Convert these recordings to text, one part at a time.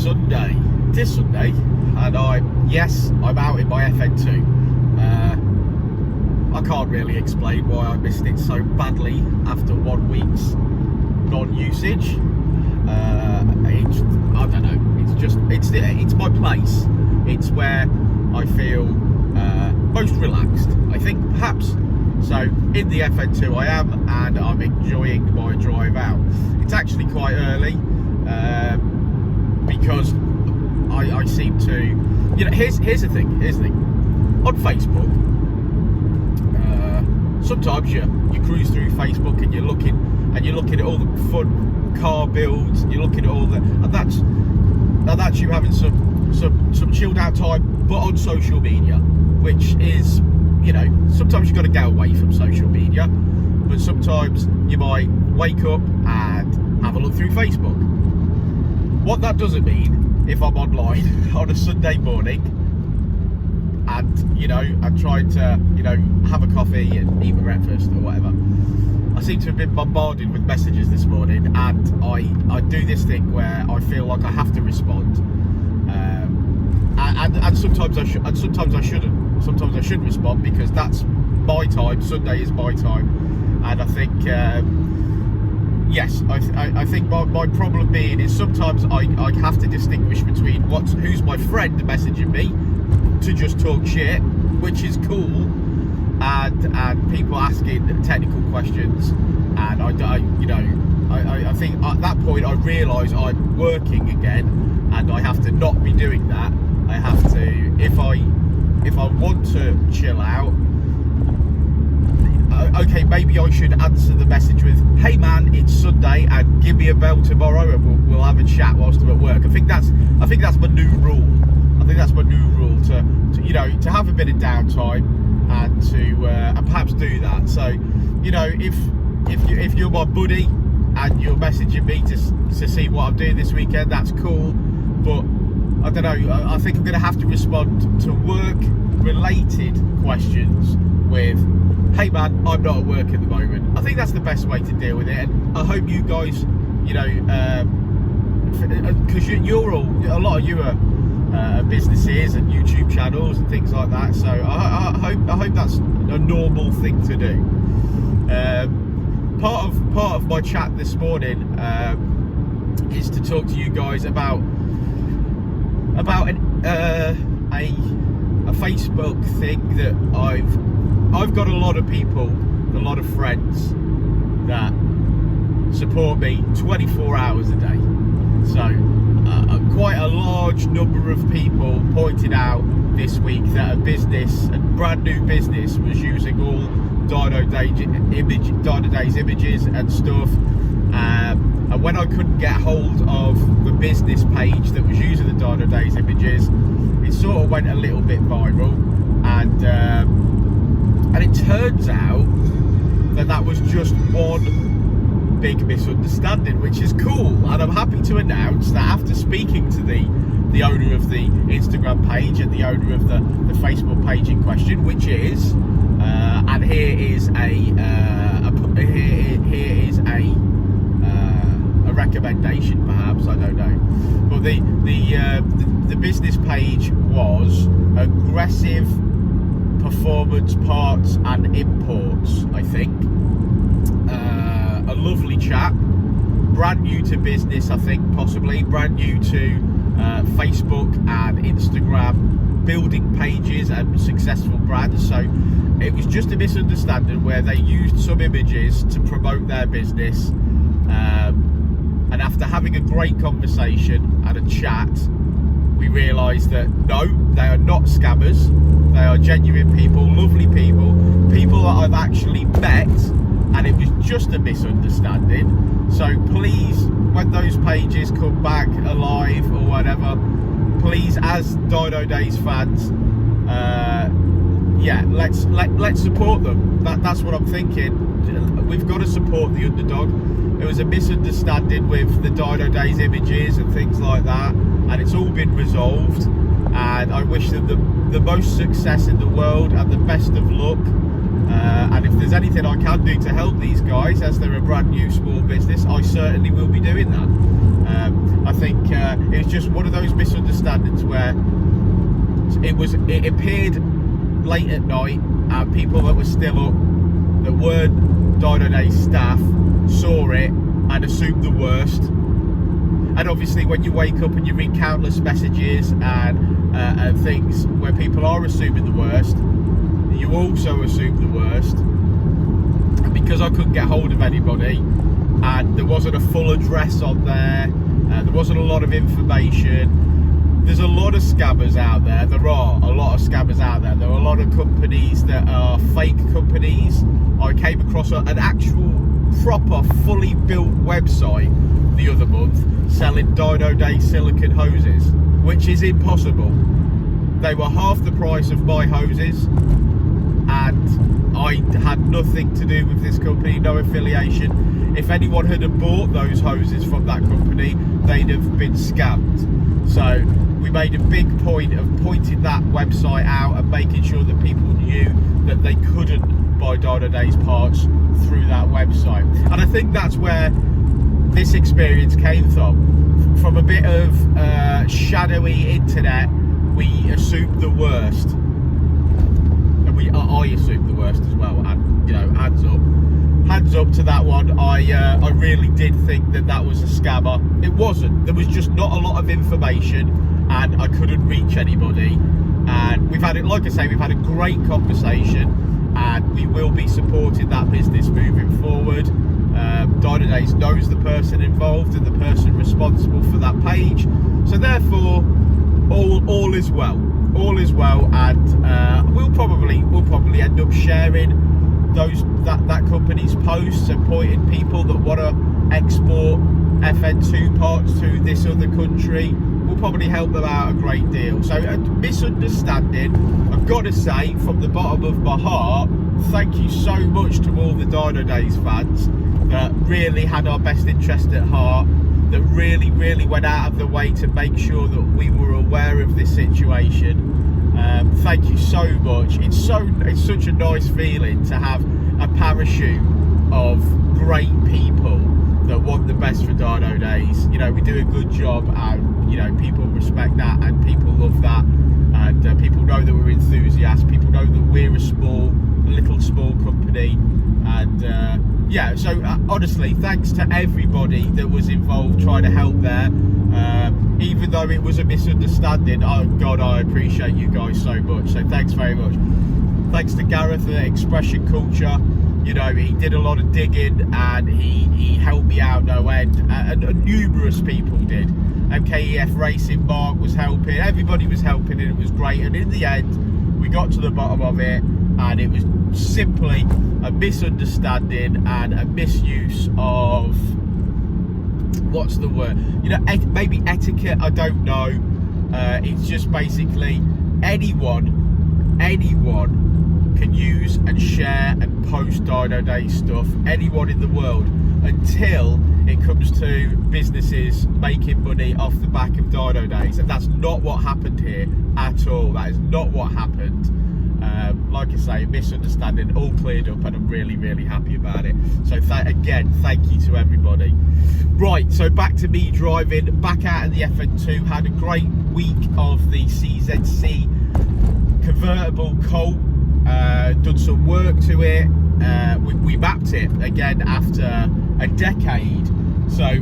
Sunday. It is Sunday, and I'm out in my FN2. I can't really explain why I missed it so badly after 1 week's non-usage. I don't know. It's my place. It's where I feel most relaxed, I think, perhaps. So in the FN2 I am, and I'm enjoying my drive out. It's actually quite early because I seem to, you know, here's the thing. On Facebook, sometimes you cruise through Facebook and you're looking at all the fun car builds. You're looking at all the, and that's you having some chilled out time, but on social media, which is, you know, sometimes you've got to get away from social media, but sometimes you might wake up and have a look through Facebook. What that doesn't mean, if I'm online on a Sunday morning and, you know, I'm trying to, you know, have a coffee and eat my breakfast or whatever, I seem to have been bombarded with messages this morning, and I do this thing where I feel like I have to respond, and sometimes I should, and sometimes I shouldn't. Sometimes I should respond because that's my time. Sunday is my time, and I think yes, I think my problem being is sometimes I have to distinguish between who's my friend messaging me to just talk shit, which is cool, and people asking technical questions, and I think at that point I realise I'm working again, and I have to not be doing that. I have to, if I want to chill out, okay, maybe I should answer the message with, "Hey man, it's Sunday, and give me a bell tomorrow, and we'll have a chat whilst I'm at work." I think that's my new rule. I think that's my new rule to you know, to have a bit of downtime and to and perhaps do that. So, you know, if you're my buddy and you're messaging me to see what I'm doing this weekend, that's cool. But I don't know, I think I'm going to have to respond to work-related questions with, "Hey man, I'm not at work at the moment." I think that's the best way to deal with it, and I hope you guys, you know, because you're all, a lot of you are businesses and YouTube channels and things like that. So I hope that's a normal thing to do. Part of my chat this morning is to talk to you guys about a Facebook thing that I've got a lot of people, a lot of friends that support me 24 hours a day. So quite a large number of people pointed out this week that a brand new business was using all Dynodaze images and stuff, and when I couldn't get hold of the business page that was using the Dynodaze images, it sort of went a little bit viral, and it turns out that was just one big misunderstanding, which is cool, and I'm happy to announce that after speaking to the owner of the Instagram page and the owner of the Facebook page in question, which is and here is a recommendation, perhaps, I don't know, but the business page was Aggressive Performance Parts and Imports, I think. A lovely chap, brand new to business, I think, possibly brand new to Facebook and Instagram, building pages and successful brands. So it was just a misunderstanding where they used some images to promote their business, and after having a great conversation and a chat, we realised that no, they are not scammers. They are genuine people, lovely people that I've actually met, and it was just a misunderstanding. So please, when those pages come back alive or whatever, please, as Dynodaze fans, yeah, let's support them. That's what I'm thinking. We've got to support the underdog. There was a misunderstanding with the Dynodaze images and things like that, and it's all been resolved, and I wish them the most success in the world and the best of luck. And if there's anything I can do to help these guys, as they're a brand new small business, I certainly will be doing that. I think it's just one of those misunderstandings where it appeared late at night, and people that were still up, that weren't Dynodaze staff, saw it and assumed the worst. And obviously when you wake up and you read countless messages and things where people are assuming the worst, you also assume the worst. And because I couldn't get hold of anybody, and there wasn't a full address on there, there wasn't a lot of information, there's a lot of scammers out there. There are a lot of scammers out there. There are a lot of companies that are fake companies. I came across an actual proper fully built website the other month selling Dynodaze silicone hoses, which is impossible. They were half the price of my hoses, and I had nothing to do with this company, no affiliation. If anyone had bought those hoses from that company, they'd have been scammed. So we made a big point of pointing that website out and making sure that people knew that they couldn't buy Dynodaze parts through that website. And I think that's where this experience came from a bit of shadowy internet. We assumed the worst, and I assumed the worst as well. And you know, hands up to that one. I really did think that was a scammer. It wasn't. There was just not a lot of information, and I couldn't reach anybody. And we've had it, like I say, we've had a great conversation, and we will be supporting that business moving forward. Dynodaze knows the person involved and the person responsible for that page, so therefore all is well. All is well, and we'll probably end up sharing that company's posts and pointing people that want to export FN2 parts to this other country. Will probably help them out a great deal. So a misunderstanding, I've got to say from the bottom of my heart, thank you so much to all the Dynodaze fans that really had our best interest at heart, that really went out of the way to make sure that we were aware of this situation. Thank you so much. It's such a nice feeling to have a parachute of great people that want the best for Dynodaze. You know, we do a good job, and you know, people respect that, and people love that, and people know that we're enthusiasts. People know that we're a little small company, and yeah. So honestly, thanks to everybody that was involved trying to help there. Even though it was a misunderstanding, oh God, I appreciate you guys so much. So thanks very much. Thanks to Gareth at Expression Culture. You know, he did a lot of digging, and he helped me out no end, and numerous people did. MKEF Racing, Mark was helping, everybody was helping, and it was great. And in the end, we got to the bottom of it, and it was simply a misunderstanding and a misuse of, what's the word? You know, maybe etiquette, I don't know. It's just basically anyone can use and share and post Dynodaze stuff, anyone in the world, until it comes to businesses making money off the back of Dynodaze. And that's not what happened here at all. That is not what happened. Like I say, misunderstanding, all cleared up, and I'm really happy about it. So again, thank you to everybody. Right, so back to me driving back out of the FN2. Had a great week of the CZC convertible Colt. Done some work to it. We mapped it again after a decade, so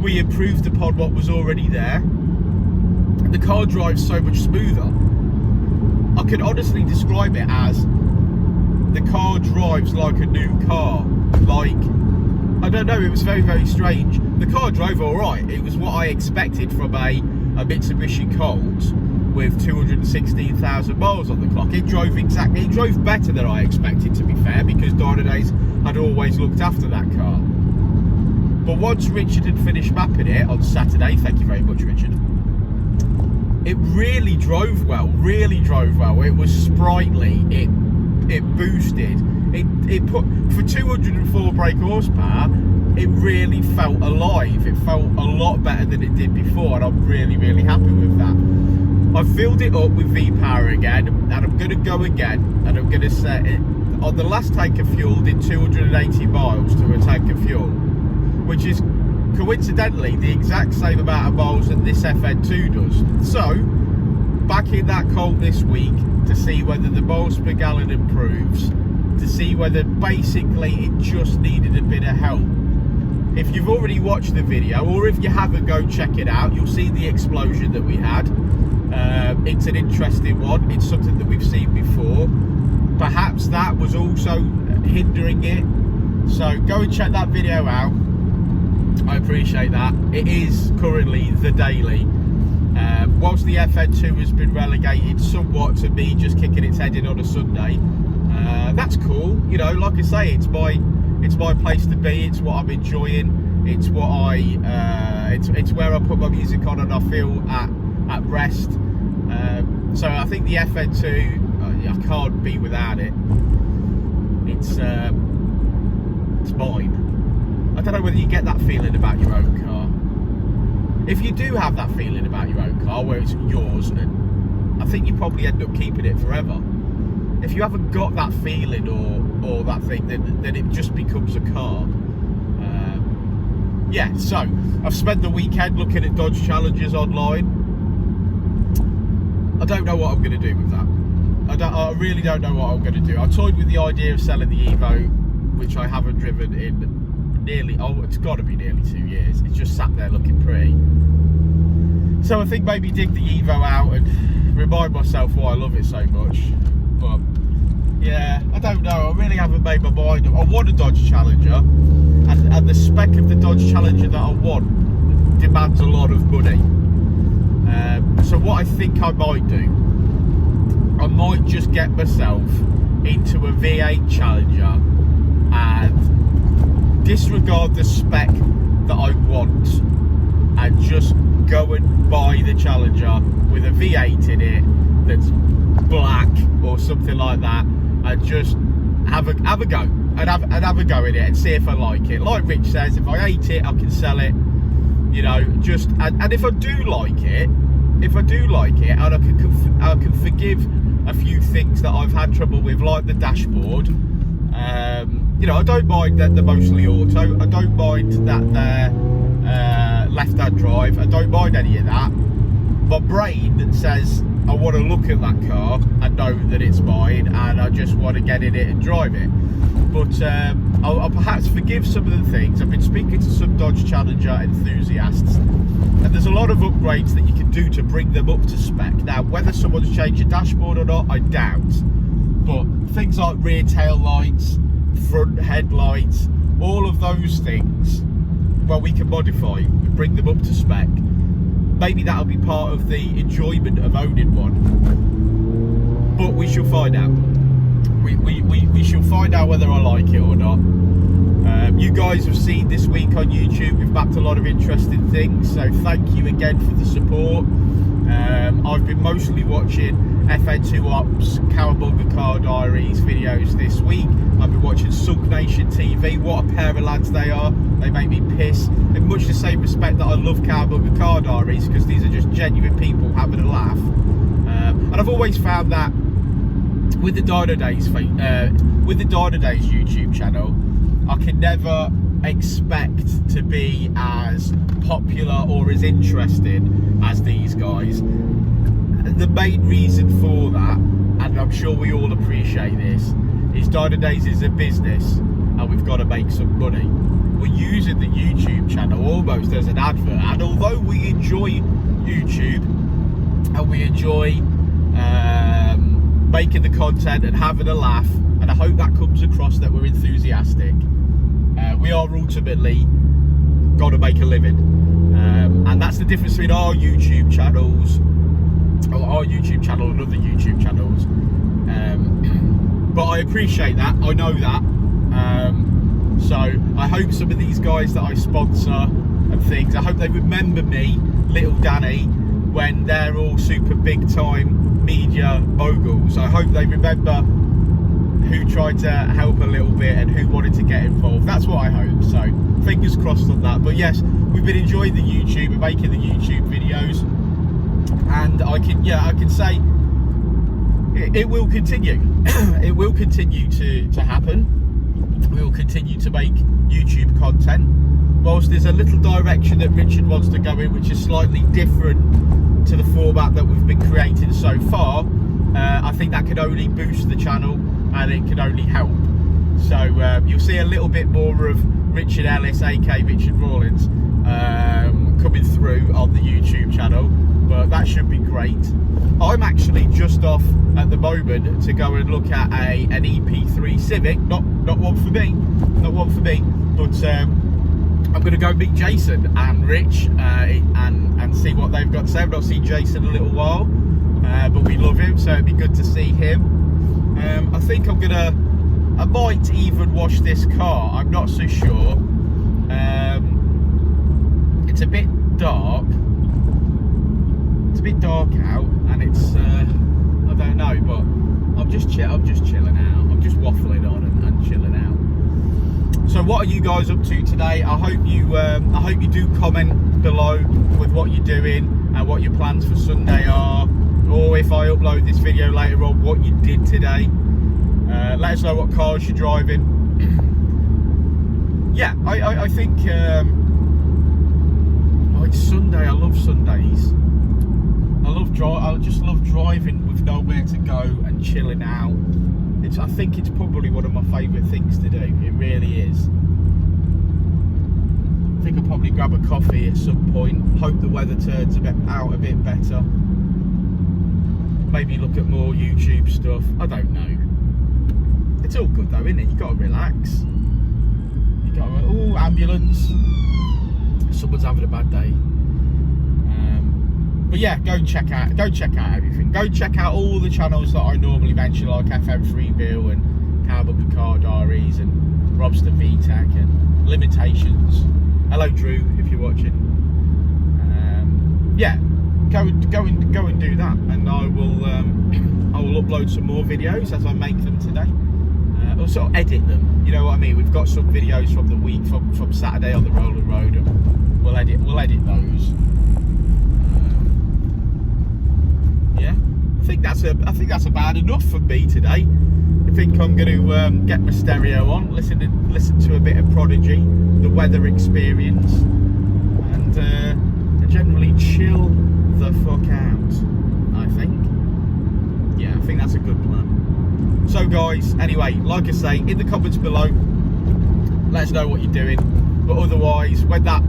we improved upon what was already there. The car drives so much smoother. I can honestly describe it as the car drives like a new car. Like, I don't know, it was very strange. The car drove alright. It was what I expected from a Mitsubishi Colt with 216,000 miles on the clock. It drove better than I expected, to be fair, because Dynodaze had always looked after that car. But once Richard had finished mapping it on Saturday, thank you very much, Richard, it really drove well, It was sprightly, it boosted, it put, for 204 brake horsepower, it really felt alive. It felt a lot better than it did before, and I'm really happy with that. I've filled it up with V-Power again, and I'm going to go again, and I'm going to set it. on the last tank of fuel did 280 miles to a tank of fuel, which is coincidentally the exact same amount of miles that this FN2 does. So back in that cold this week to see whether the miles per gallon improves, to see whether basically it just needed a bit of help. If you've already watched the video, or if you haven't, go check it out. You'll see the explosion that we had. It's an interesting one. It's something that we've seen before. Perhaps that was also hindering it. So go and check that video out. I appreciate that. It is currently the daily. Whilst the FN2 has been relegated somewhat to me just kicking its head in on a Sunday, that's cool. You know, like I say, it's my place to be. It's what I'm enjoying. It's what it's where I put my music on and I feel at rest. So I think the FN2, I can't be without it. It's mine. I don't know whether you get that feeling about your own car. If you do have that feeling about your own car, where it's yours, and I think you probably end up keeping it forever. If you haven't got that feeling or that thing, then it just becomes a car. Yeah, so I've spent the weekend looking at Dodge Challengers online. I don't know what I'm going to do with that. I really don't know what I'm going to do. I toyed with the idea of selling the Evo, which I haven't driven in nearly, it's got to be nearly 2 years. It's just sat there looking pretty. So I think maybe dig the Evo out and remind myself why I love it so much. But yeah, I don't know. I really haven't made my mind up. I want a Dodge Challenger, and the spec of the Dodge Challenger that I want demands a lot of money. So what I think I might do, I might just get myself into a V8 Challenger and disregard the spec that I want and just go and buy the Challenger with a V8 in it that's black or something like that, and just have a go and have a go in it and see if I like it. Like Rich says, if I hate it, I can sell it. You know, just and if I do like it, and I can forgive a few things that I've had trouble with, like the dashboard. You know, I don't mind that they're mostly auto. I don't mind that they're left-hand drive. I don't mind any of that. My brain says I want to look at that car and know that it's mine, and I just want to get in it and drive it. But I'll perhaps forgive some of the things. I've been speaking to some Dodge Challenger enthusiasts, and there's a lot of upgrades that you can do to bring them up to spec. Now, whether someone's changed your dashboard or not, I doubt. But things like rear tail lights, front headlights, all of those things, well, we can modify, we bring them up to spec. Maybe that'll be part of the enjoyment of owning one. But we shall find out. We shall find out whether I like it or not. You guys have seen this week on YouTube, we've mapped a lot of interesting things, so thank you again for the support. I've been mostly watching FN2 Ops, Cowabunga Car Diaries videos this week. I've been watching Sunk Nation TV. What a pair of lads they are. They make me piss. In much the same respect that I love Cowabunga Car Diaries, because these are just genuine people having a laugh. And I've always found that with the Dynodaze YouTube channel, I can never expect to be as popular or as interesting as these guys. The main reason for that, and I'm sure we all appreciate this, is Dynodaze is a business and we've got to make some money. We're using the YouTube channel almost as an advert, and although we enjoy YouTube and we enjoy making the content and having a laugh, and I hope that comes across that we're enthusiastic, we are ultimately got to make a living, and that's the difference between our YouTube channels, or our YouTube channel and other YouTube channels. But I appreciate that, I know that. So I hope some of these guys that I sponsor and things, I hope they remember me, little Danny, when they're all super big time media moguls. I hope they remember who tried to help a little bit and who wanted to get involved. That's what I hope, so fingers crossed on that. But yes, we've been enjoying the YouTube and making the YouTube videos, and I can say it will continue. It will continue to happen. We will continue to make YouTube content. Whilst there's a little direction that Richard wants to go in, which is slightly different to the format that we've been creating so far, I think that could only boost the channel and it could only help. So you'll see a little bit more of Richard Ellis, aka Richard Rawlins, coming through on the YouTube channel, but that should be great. I'm actually just off at the moment to go and look at an EP3 Civic, not one for me, but I'm going to go meet Jason and Rich and see what they've got to say. I've not seen Jason in a little while, but we love him, so it'd be good to see him. I think I might even wash this car, I'm not so sure. It's a bit dark. It's a bit dark out, and it's I don't know, but I'm just chilling out. I'm just waffling on and chilling out. So what are you guys up to today? I hope you do comment below with what you're doing and what your plans for Sunday are, or if I upload this video later on, what you did today. Let us know what cars you're driving. Yeah, I think it's Sunday. I love Sundays. I just love driving with nowhere to go and chilling out. I think it's probably one of my favourite things to do. It really is. I think I'll probably grab a coffee at some point. Hope the weather turns out a bit better. Maybe look at more YouTube stuff. I don't know. It's all good though, isn't it? You got to relax. You got to. Oh, ambulance. Someone's having a bad day. But yeah, go check out everything. Go check out all the channels that I normally mention, like FM3 Bill and Carbon Car Diaries and Robster VTech and Limitations. Hello Drew, if you're watching. Yeah, go and do that, and I will upload some more videos as I make them today. Or sort of edit them. You know what I mean? We've got some videos from the week from Saturday on the Rolling Road, and we'll edit those. Yeah, I think that's about enough for me today. I think I'm going to get my stereo on, listen to a bit of Prodigy, the Weather Experience, and generally chill the fuck out. I think. Yeah, I think that's a good plan. So guys, anyway, like I say, in the comments below, let us know what you're doing. But otherwise, when that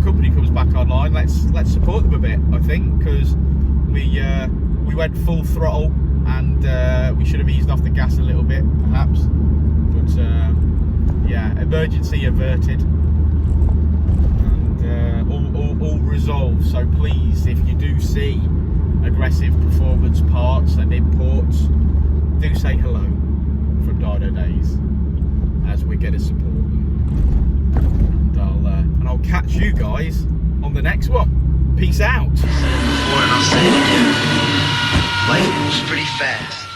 company comes back online, let's support them a bit. I think, because we went full throttle, and we should have eased off the gas a little bit, perhaps. But yeah, emergency averted, and all resolved. So please, if you do see aggressive performance parts and imports, do say hello from Dynodaze, as we're going to support them. And I'll catch you guys on the next one. Peace out. Before, and I'll say it again. Life moves pretty fast.